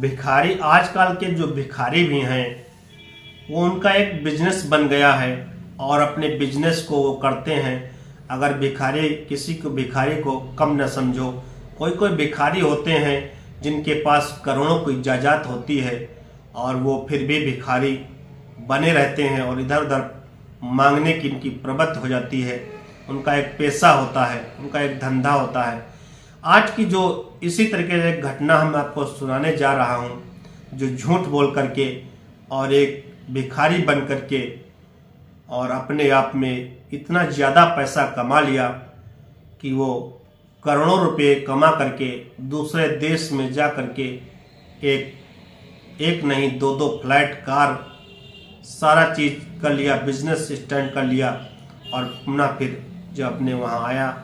भिखारी आजकल के जो भिखारी भी हैं वो उनका एक बिजनेस बन गया है और अपने बिजनेस को वो करते हैं। अगर भिखारी किसी को भिखारी को कम न समझो। कोई कोई भिखारी होते हैं जिनके पास करोड़ों की जायदाद होती है और वो फिर भी भिखारी बने रहते हैं और इधर उधर मांगने की इनकी प्रवृत्ति हो जाती है। उनका एक पेशा होता है, उनका एक धंधा होता है। आज की जो इसी तरीके से घटना हम आपको सुनाने जा रहा हूँ, जो झूठ बोल करके और एक भिखारी बन करके और अपने आप में इतना ज़्यादा पैसा कमा लिया कि वो करोड़ों रुपए कमा करके दूसरे देश में जा करके एक नहीं दो दो फ्लैट, कार, सारा चीज़ कर लिया, बिजनेस स्टैंड कर लिया। और पुनः फिर जब अपने वहाँ आया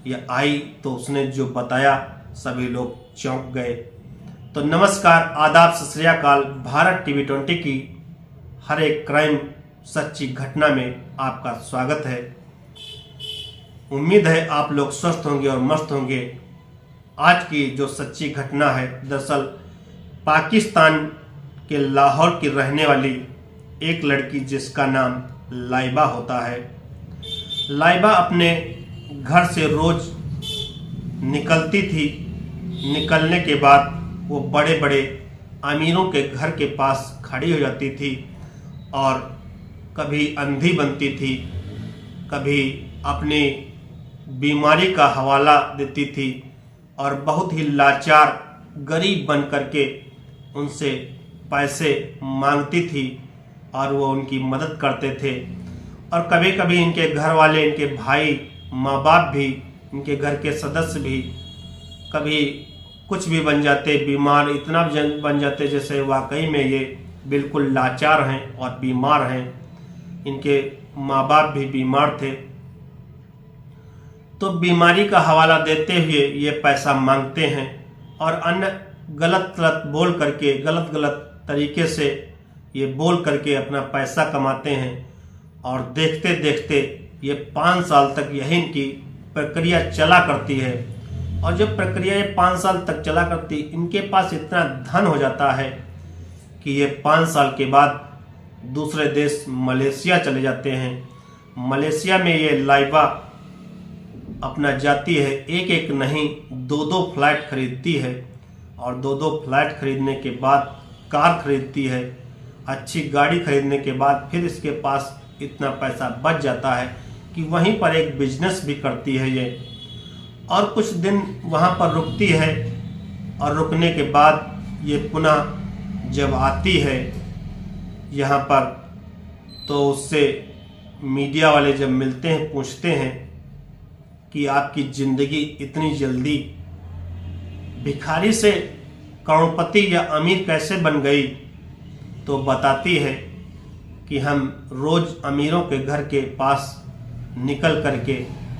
या आई तो उसने जो बताया सभी लोग चौंक गए। तो नमस्कार, आदाब, सत श्री अकाल। भारत टीवी 20 की हर एक क्राइम सच्ची घटना में आपका स्वागत है। उम्मीद है आप लोग स्वस्थ होंगे और मस्त होंगे। आज की जो सच्ची घटना है, दरअसल पाकिस्तान के लाहौर की रहने वाली एक लड़की जिसका नाम लाइबा होता है। लाइबा अपने घर से रोज निकलती थी। निकलने के बाद वो बड़े बड़े अमीरों के घर के पास खड़ी हो जाती थी और कभी अंधी बनती थी, कभी अपनी बीमारी का हवाला देती थी और बहुत ही लाचार गरीब बन करके उनसे पैसे मांगती थी और वो उनकी मदद करते थे। और कभी कभी इनके घर वाले, इनके भाई, माँ बाप भी, इनके घर के सदस्य भी कभी कुछ भी बन जाते, बीमार इतना बन जाते जैसे वाकई में ये बिल्कुल लाचार हैं और बीमार हैं। इनके माँ बाप भी बीमार थे, तो बीमारी का हवाला देते हुए ये पैसा मांगते हैं और अन्य गलत बोल करके, गलत तरीके से ये बोल करके अपना पैसा कमाते हैं। और देखते देखते ये 5 साल तक यही इनकी प्रक्रिया चला करती है। और जब प्रक्रिया ये 5 साल तक चला करती, इनके पास इतना धन हो जाता है कि ये 5 साल के बाद दूसरे देश मलेशिया चले जाते हैं। मलेशिया में ये लाइबा अपना जाती है, एक एक नहीं 2-2 फ्लैट खरीदती है और 2-2 फ्लैट खरीदने के बाद कार खरीदती है। अच्छी गाड़ी खरीदने के बाद फिर इसके पास इतना पैसा बच जाता है कि वहीं पर एक बिजनेस भी करती है ये। और कुछ दिन वहाँ पर रुकती है और रुकने के बाद ये पुनः जब आती है यहाँ पर तो उससे मीडिया वाले जब मिलते हैं, पूछते हैं कि आपकी ज़िंदगी इतनी जल्दी भिखारी से करोड़पति या अमीर कैसे बन गई, तो बताती है कि हम रोज़ अमीरों के घर के पास निकल करके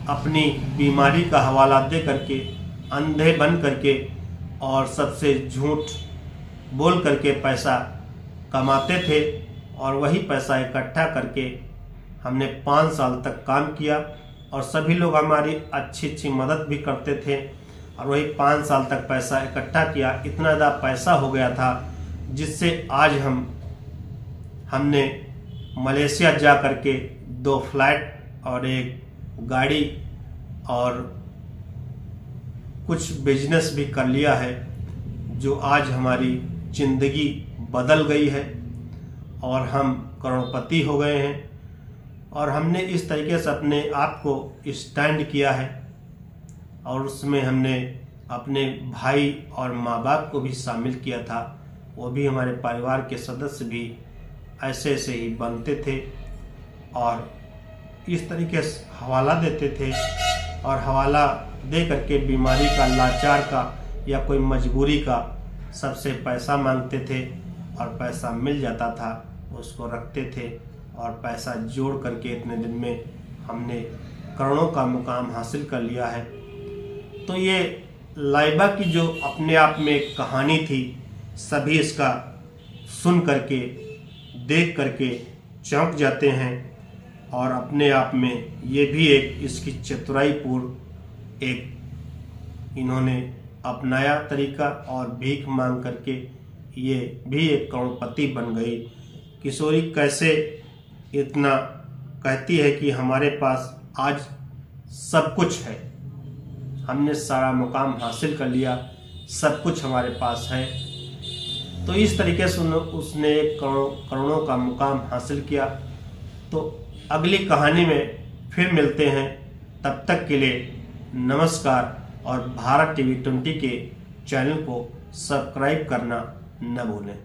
अपनी बीमारी का हवाला दे करके, अंधे बन करके और सबसे झूठ बोल करके पैसा कमाते थे। और वही पैसा इकट्ठा करके हमने 5 साल तक काम किया और सभी लोग हमारी अच्छी मदद भी करते थे और वही 5 साल तक पैसा इकट्ठा किया। इतना ज़्यादा पैसा हो गया था जिससे आज हमने मलेशिया जा करके 2 फ्लैट और एक गाड़ी और कुछ बिजनेस भी कर लिया है, जो आज हमारी ज़िंदगी बदल गई है और हम करोड़पति हो गए हैं। और हमने इस तरीके से अपने आप को स्टैंड किया है और उसमें हमने अपने भाई और माँ बाप को भी शामिल किया था। वो भी हमारे परिवार के सदस्य भी ऐसे ही बनते थे और इस तरीके से हवाला देते थे और हवाला दे करके बीमारी का, लाचार का या कोई मजबूरी का सबसे पैसा मांगते थे और पैसा मिल जाता था, उसको रखते थे और पैसा जोड़ करके इतने दिन में हमने करोड़ों का मुकाम हासिल कर लिया है। तो ये लाइबा की जो अपने आप में एक कहानी थी, सभी इसका सुन करके, देख करके चौंक जाते हैं और अपने आप में ये भी एक इसकी चतुराईपूर्ण एक इन्होंने अपनाया तरीका और भीख मांग करके ये भी एक करोड़पति बन गई। किशोरी कैसे इतना कहती है कि हमारे पास आज सब कुछ है, हमने सारा मुकाम हासिल कर लिया, सब कुछ हमारे पास है। तो इस तरीके से उसने एक करोड़ों का मुकाम हासिल किया। तो अगली कहानी में फिर मिलते हैं, तब तक के लिए नमस्कार। और भारत टीवी 20 के चैनल को सब्सक्राइब करना न भूलें।